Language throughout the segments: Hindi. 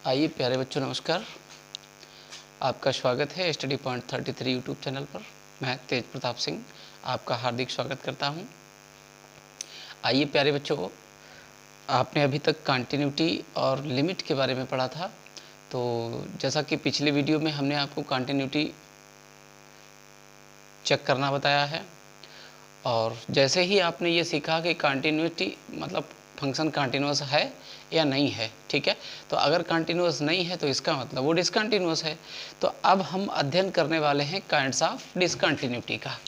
आइए प्यारे बच्चों, नमस्कार। आपका स्वागत है स्टडी पॉइंट 33 यूट्यूब चैनल पर। मैं तेज प्रताप सिंह आपका हार्दिक स्वागत करता हूं। आइए प्यारे बच्चों, आपने अभी तक कंटिन्यूटी और लिमिट के बारे में पढ़ा था। तो जैसा कि पिछले वीडियो में हमने आपको कंटिन्यूटी चेक करना बताया है, और जैसे ही आपने ये सीखा कि कंटिन्यूटी मतलब फंक्शन कंटिन्यूअस है या नहीं है, ठीक है। तो अगर कंटिन्यूअस नहीं है तो इसका मतलब वो डिसकंटिन्यूअस है। तो अब हम अध्ययन करने वाले हैं काइंड्स ऑफ डिसकंटिन्यूटी का।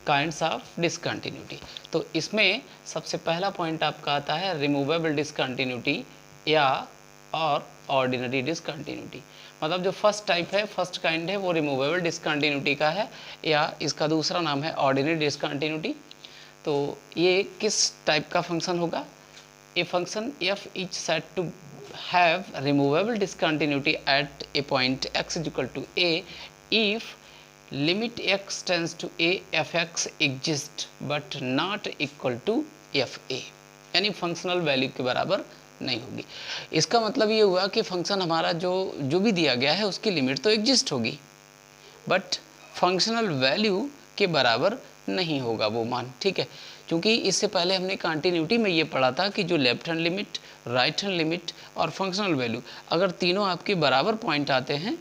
काइंड्स ऑफ डिसकंटिन्यूटी, तो इसमें सबसे पहला पॉइंट आपका आता है रिमूवेबल डिसकंटिन्यूटी या और ऑर्डिनरी डिसकंटिन्यूटी। मतलब जो फर्स्ट टाइप है, फर्स्ट काइंड है, वो रिमूवेबल डिसकंटिन्यूटी का है, या इसका दूसरा नाम है ऑर्डिनरी डिसकंटिन्यूटी। तो ये किस टाइप का फंक्शन होगा? A function f is said to have removable discontinuity at a point x is equal to a if limit x tends to a fx exists but not equal to fa, यानी फंक्शनल वैल्यू के बराबर नहीं होगी। इसका मतलब ये हुआ कि फंक्शन हमारा जो भी दिया गया है उसकी लिमिट तो एग्जिस्ट होगी, बट फंक्शनल वैल्यू के बराबर नहीं होगा वो मान, ठीक है। क्योंकि इससे पहले हमने कंटिन्यूटी में ये पढ़ा था कि जो left hand limit, right hand limit और फंक्शनल वैल्यू अगर तीनों आपके बराबर पॉइंट आते हैं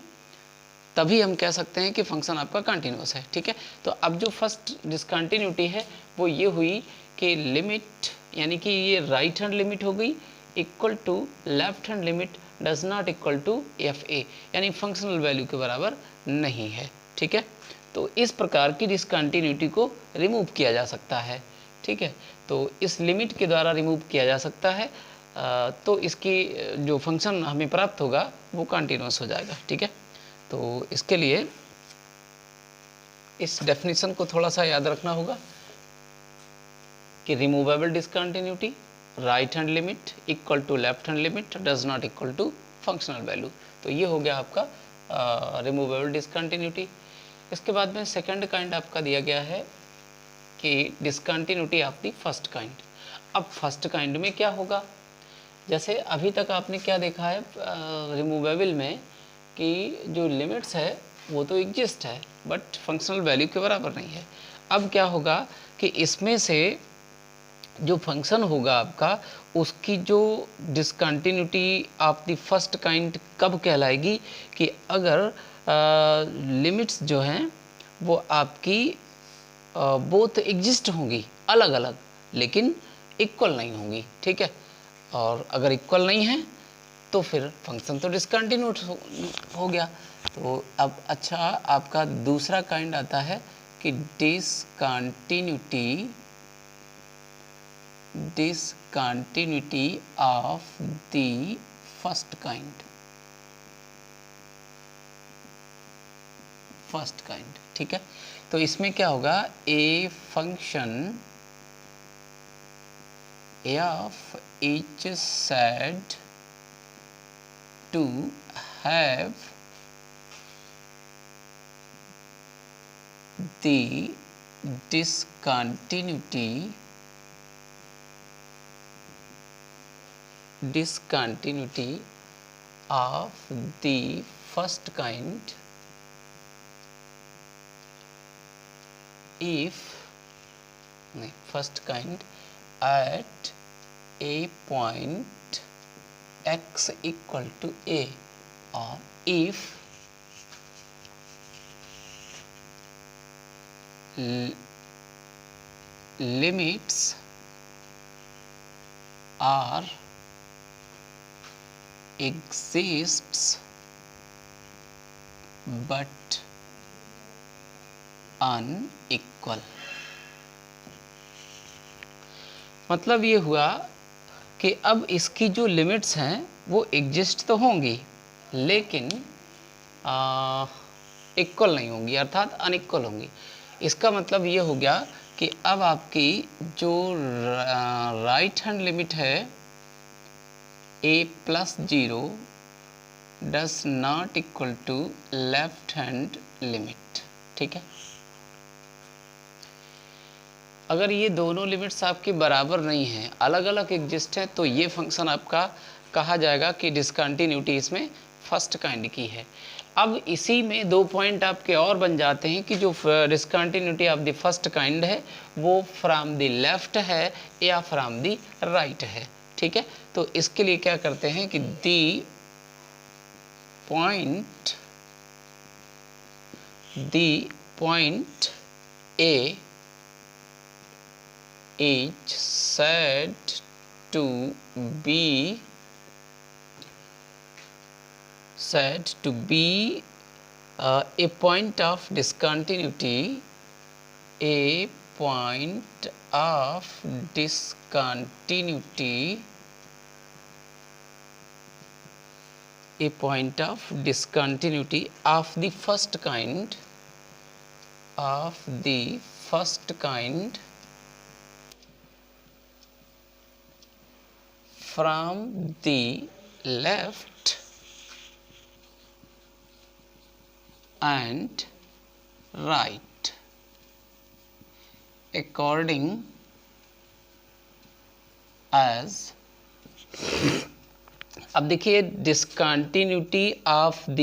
तभी हम कह सकते हैं कि फंक्शन आपका कंटिन्यूअस है, ठीक है। तो अब जो फर्स्ट डिसकंटिन्यूटी है वो ये हुई कि लिमिट, यानी कि ये राइट हैंड लिमिट हो गई equal to left hand limit does not equal to f a, यानी फंक्शनल वैल्यू के बराबर नहीं है, ठीक है। तो इस प्रकार की डिसकंटिन्यूटी को रिमूव किया जा सकता है, ठीक है। तो इस लिमिट के द्वारा रिमूव किया जा सकता है, तो इसकी जो फंक्शन हमें प्राप्त होगा वो कंटिन्यूअस हो जाएगा, ठीक है। तो इसके लिए इस डेफिनेशन को थोड़ा सा याद रखना होगा कि removable discontinuity right hand limit equal to left hand limit does not equal to functional value. तो ये हो गया आपका रिमूवेबल डिसकंटिन्यूटी। इसके बाद में सेकंड काइंड आपका दिया गया है कि discontinuity of the first kind. अब फर्स्ट काइंड में क्या होगा? जैसे अभी तक आपने क्या देखा है रिमूवेबल में कि जो लिमिट्स है वो तो एग्जिस्ट है बट फंक्शनल वैल्यू के बराबर नहीं है। अब क्या होगा कि इसमें से जो फंक्शन होगा आपका, उसकी जो discontinuity of the first kind कब कहलाएगी कि अगर लिमिट्स जो हैं वो आपकी बोथ एग्जिस्ट होंगी, अलग अलग, लेकिन इक्वल नहीं होंगी, ठीक है। और अगर इक्वल नहीं है तो फिर फंक्शन तो डिसकंटिन्यूट हो गया। तो अब अच्छा, आपका दूसरा काइंड आता है कि discontinuity of the first kind, ठीक है। तो इसमें क्या होगा? A function F is said to have the discontinuity of the first kind if first kind at a point x equal to a, or if limits are exists but unequal। मतलब ये हुआ कि अब इसकी जो लिमिट्स हैं वो एग्जिस्ट तो होंगी लेकिन इक्वल नहीं होंगी, अर्थात अनइक्वल होंगी। इसका मतलब ये हो गया कि अब आपकी जो राइट हैंड लिमिट है a plus 0 does not equal to left hand limit, ठीक है। अगर ये दोनों लिमिट्स आपकी बराबर नहीं हैं, अलग अलग एग्जिस्ट हैं, तो ये फंक्शन आपका कहा जाएगा कि डिसकंटिन्यूटी इसमें फर्स्ट काइंड की है। अब इसी में 2 पॉइंट आपके और बन जाते हैं कि जो discontinuity of the first kind है वो फ्रॉम द लेफ्ट है या फ्रॉम द राइट है। ठीक है, तो इसके लिए क्या करते हैं कि the point A is said to be a point of discontinuity, a point of discontinuity, a point of discontinuity of the first kind, from the left and right according as। अब देखिए discontinuity of the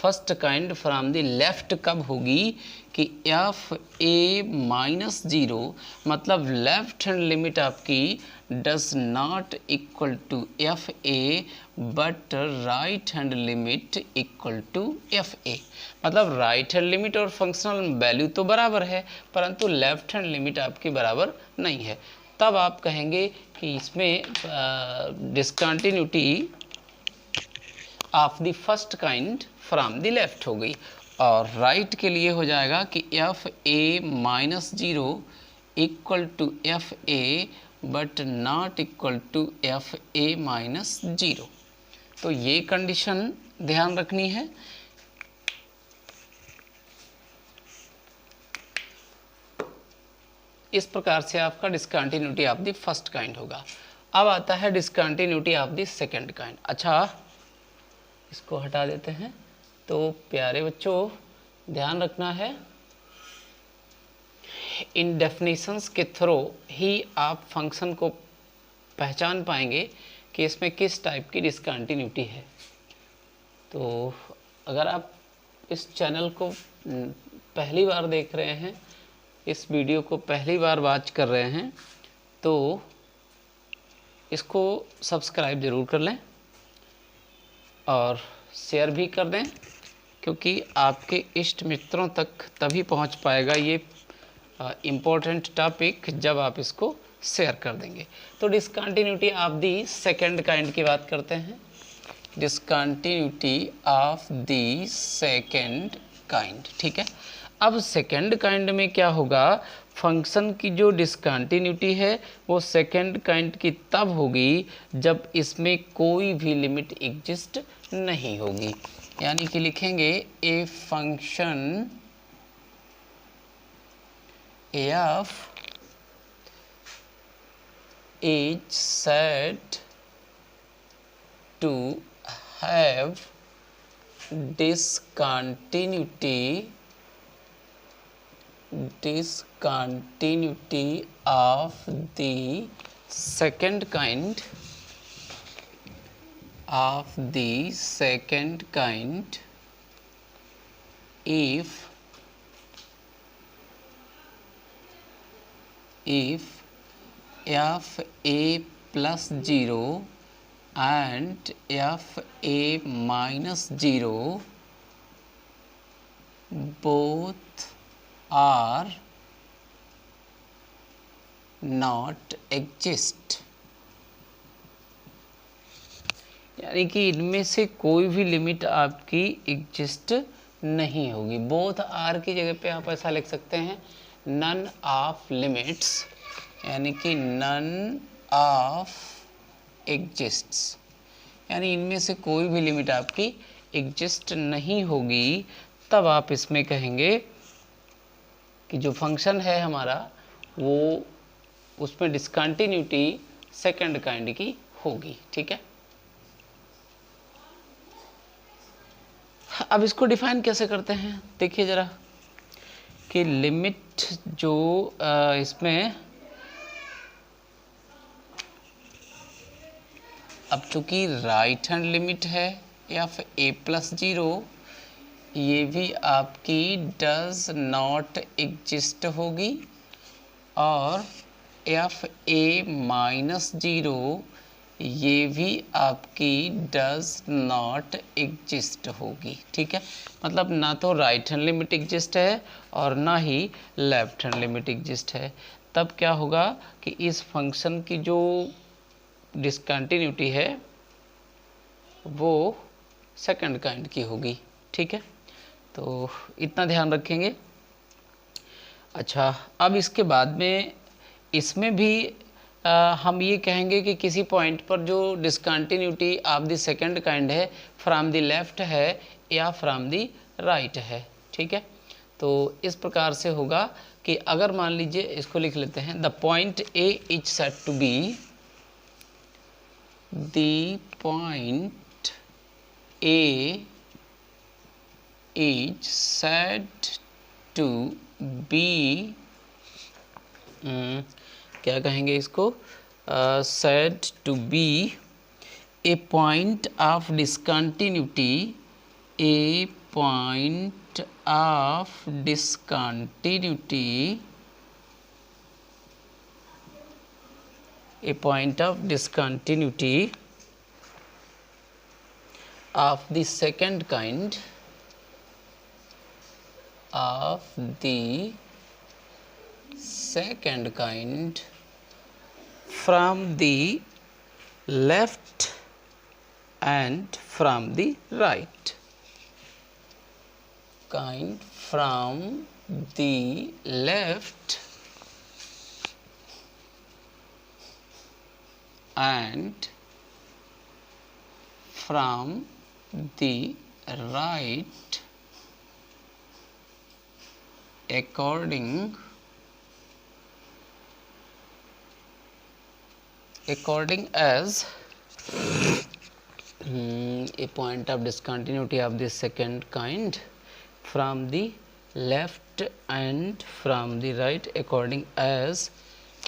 first kind from the left कब होगी कि एफ ए माइनस जीरो, मतलब लेफ्ट हैंड लिमिट आपकी does not equal to f a but right hand limit equal to f a. मतलब राइट हैंड लिमिट और फंक्शनल वैल्यू तो बराबर है परंतु लेफ्ट हैंड लिमिट आपकी बराबर नहीं है, तब आप कहेंगे कि इसमें discontinuity of the first kind from the left हो गई। और राइट के लिए हो जाएगा कि f a minus zero equal to f a but not equal to f a minus zero. तो ये कंडीशन ध्यान रखनी है। इस प्रकार से आपका discontinuity of the first kind होगा। अब आता है discontinuity of the second kind. अच्छा, इसको हटा देते हैं। तो प्यारे बच्चों ध्यान रखना है, इन डेफिनेशंस के थ्रू ही आप फंक्शन को पहचान पाएंगे कि इसमें किस टाइप की डिसकंटिन्यूटी है। तो अगर आप इस चैनल को पहली बार देख रहे हैं, इस वीडियो को पहली बार वॉच कर रहे हैं, तो इसको सब्सक्राइब ज़रूर कर लें और शेयर भी कर दें, क्योंकि आपके इष्ट मित्रों तक तभी पहुंच पाएगा ये इम्पोर्टेंट टॉपिक जब आप इसको शेयर कर देंगे। तो discontinuity of the second kind की बात करते हैं। Discontinuity of the second kind, ठीक है। अब सेकंड काइंड में क्या होगा, फंक्शन की जो डिसकंटिन्यूटी है वो सेकंड काइंड की तब होगी जब इसमें कोई भी लिमिट एग्जिस्ट नहीं होगी। यानी कि लिखेंगे a function F is said to have discontinuity of the second kind if f a plus 0 and f a minus 0 both are not exist। यानी कि इनमें से कोई भी लिमिट आपकी एग्जिस्ट नहीं होगी। बोथ आर की जगह पे आप ऐसा लिख सकते हैं नन ऑफ लिमिट्स, यानी कि नन ऑफ एग्जिस्ट्स, यानी इनमें से कोई भी लिमिट आपकी एग्जिस्ट नहीं होगी। तब आप इसमें कहेंगे कि जो फंक्शन है हमारा वो उसमें डिसकंटिन्यूटी सेकंड काइंड की होगी, ठीक है। अब इसको डिफाइन कैसे करते हैं देखिए ज़रा। कि लिमिट जो इसमें अब चूंकि राइट हैंड लिमिट है या फिर a+0, ये भी आपकी डज नॉट एग्जिस्ट होगी, और fa-0 ये भी आपकी डज नॉट एग्जिस्ट होगी। ठीक है, मतलब ना तो राइट हैंड लिमिट एग्जिस्ट है और ना ही लेफ्ट हैंड लिमिट एग्जिस्ट है। तब क्या होगा कि इस फंक्शन की जो डिसकंटिन्यूटी है वो सेकंड काइंड की होगी। ठीक है, तो इतना ध्यान रखेंगे। अच्छा, अब इसके बाद में इसमें भी हम ये कहेंगे कि किसी पॉइंट पर जो discontinuity of the second kind है फ्रॉम द लेफ्ट है या फ्रॉम द राइट है। ठीक है, तो इस प्रकार से होगा कि अगर मान लीजिए, इसको लिख लेते हैं, the point a is said to be, the point a is said to be, क्या कहेंगे इसको, said to be a point of discontinuity, a point of discontinuity, a point of discontinuity of the second kind, of the second kind from the left and from the right, kind from the left and from the right according as a point of discontinuity of the second kind from the left and from the right according as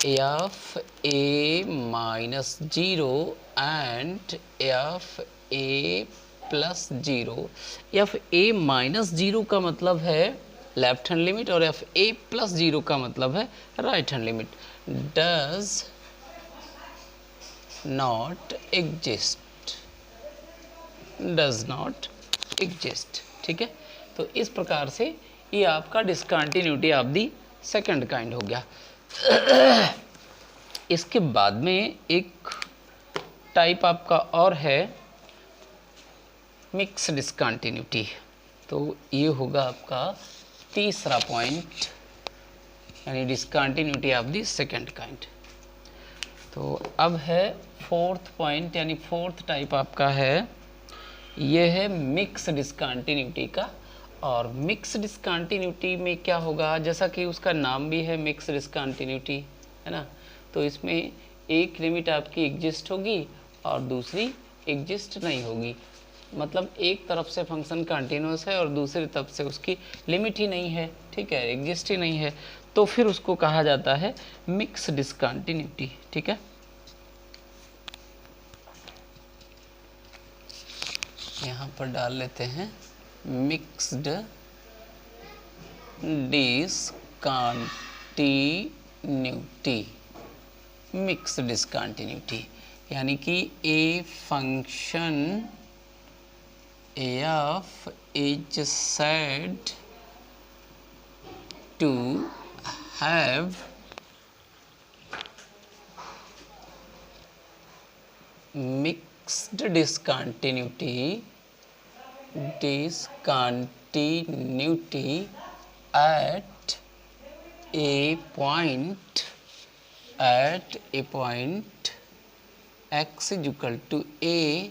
f a-0 and f a+0। f a-0 का मतलब है लेफ्ट हैंड लिमिट और f a+0 का मतलब है right hand limit, does not exist, does not exist. ठीक है, तो इस प्रकार से ये आपका discontinuity of the second kind हो गया। इसके बाद में एक टाइप आपका और है मिक्स डिसकंटिन्यूटी, तो ये होगा आपका तीसरा पॉइंट, यानी discontinuity of the second kind. तो अब है फोर्थ पॉइंट, यानी फोर्थ टाइप आपका है, ये है मिक्स डिसकंटिन्यूटी का। और मिक्स डिसकंटिन्यूटी में क्या होगा, जैसा कि उसका नाम भी है मिक्स डिसकंटिन्यूटी, है ना, तो इसमें एक लिमिट आपकी एग्जिस्ट होगी और दूसरी एग्जिस्ट नहीं होगी। मतलब एक तरफ से फंक्शन कंटिन्यूअस है और दूसरी तरफ से उसकी लिमिट ही नहीं है, ठीक है, एग्जिस्ट ही नहीं है, तो फिर उसको कहा जाता है मिक्स डिसकंटिन्यूटी। ठीक है, यहाँ पर डाल लेते हैं मिक्स्ड डिसकंटिन्यूटी, मिक्स डिसकंटिन्यूटी यानी कि a function F is said to have mixed discontinuity at a point x is equal to a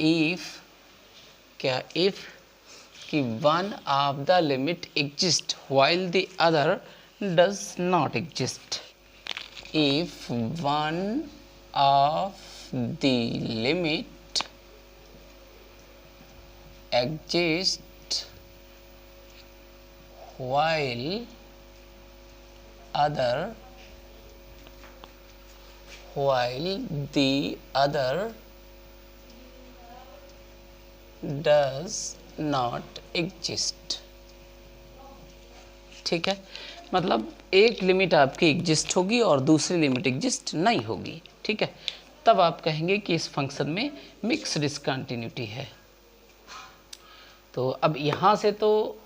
if कि one of the limit exist while the other does not exist, if one of the limit exist while the other does not exist। ठीक है, मतलब एक लिमिट आपकी एग्जिस्ट होगी और दूसरी लिमिट एग्जिस्ट नहीं होगी। ठीक है, तब आप कहेंगे कि इस फंक्शन में मिक्स डिसकंटिन्यूटी है। तो अब यहाँ से तो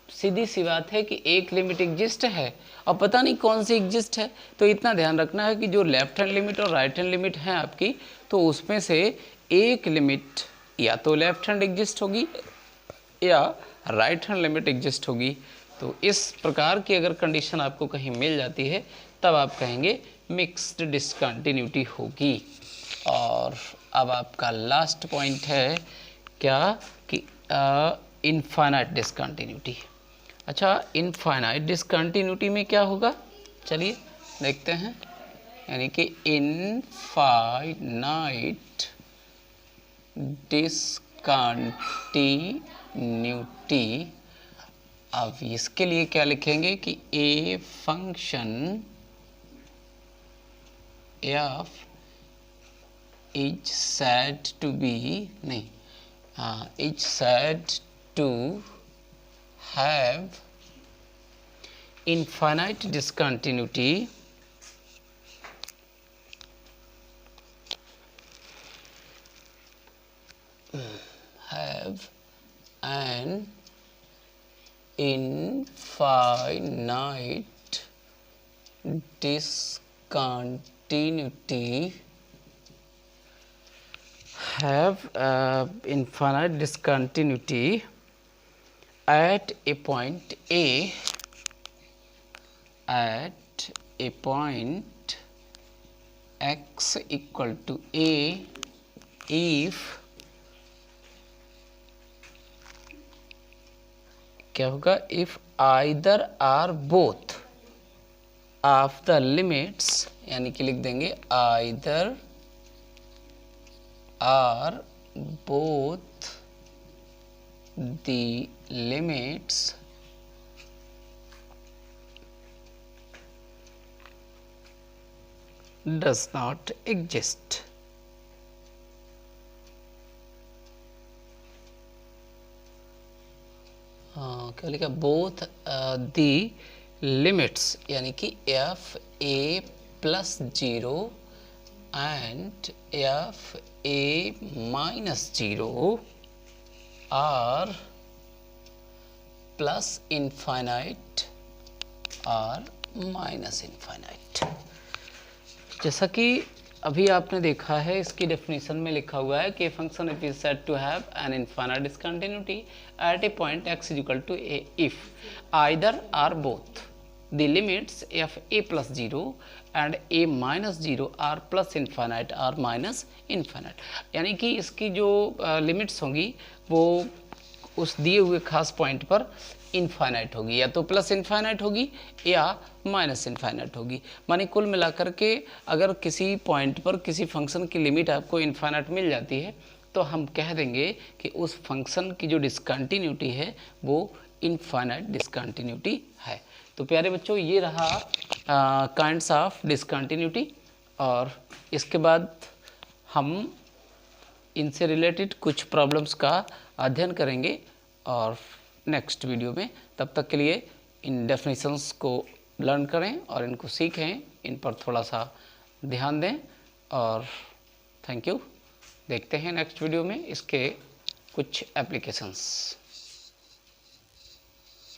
सीधी सी बात है कि एक लिमिट एग्जिस्ट है और पता नहीं कौन सी एग्जिस्ट है। तो इतना ध्यान रखना है कि जो लेफ्ट हैंड लिमिट और राइट हैंड लिमिट है आपकी, तो उसमें से एक लिमिट या तो लेफ्ट हैंड एग्जिस्ट होगी या राइट हैंड लिमिट एग्जिस्ट होगी। तो इस प्रकार की अगर कंडीशन आपको कहीं मिल जाती है तब आप कहेंगे मिक्स्ड डिसकंटिन्यूटी होगी। और अब आपका लास्ट पॉइंट है क्या कि इनफाइनाइट डिसकंटिन्यूटी। अच्छा, इनफाइनाइट डिसकंटिन्यूटी में क्या होगा, चलिए देखते हैं। यानी कि इनफाइनाइट डिसकंटिन्यूटी, अब इसके लिए क्या लिखेंगे कि a function F is said to be, नहीं, is said to have infinite discontinuity have an infinite discontinuity, have infinite discontinuity at a point A, at a point x equal to A, if क्या होगा, if either or both of the limits, यानी कि लिख देंगे either or both the limits does not exist. क्या लिखा, बोथ दी लिमिट्स, यानी कि f a plus zero and f a minus zero are plus infinite और माइनस इनफाइनाइट। जैसा कि अभी आपने देखा है, इसकी डेफिनेशन में लिखा हुआ है कि function if is said to have an infinite discontinuity at a point x is equal to a if either or both the limits f a plus zero and a minus zero are plus infinite or minus infinite. यानी कि इसकी जो लिमिट्स होंगी वो उस दिए हुए खास पॉइंट पर इनफाइनाइट होगी, या तो प्लस इनफाइनाइट होगी या माइनस इनफाइनाइट होगी। माने कुल मिलाकर के अगर किसी पॉइंट पर किसी फंक्शन की लिमिट आपको इनफाइनाइट मिल जाती है तो हम कह देंगे कि उस फंक्शन की जो डिसकंटिन्यूटी है वो इनफाइनाइट डिसकंटिन्यूटी है। तो प्यारे बच्चों, ये रहा काइंड्स ऑफ डिसकंटिन्यूटी, और इसके बाद हम इनसे रिलेटेड कुछ प्रॉब्लम्स का अध्ययन करेंगे और नेक्स्ट वीडियो में। तब तक के लिए इन डेफिनेशंस को लर्न करें और इनको सीखें, इन पर थोड़ा सा ध्यान दें, और थैंक यू। देखते हैं नेक्स्ट वीडियो में इसके कुछ एप्लीकेशंस।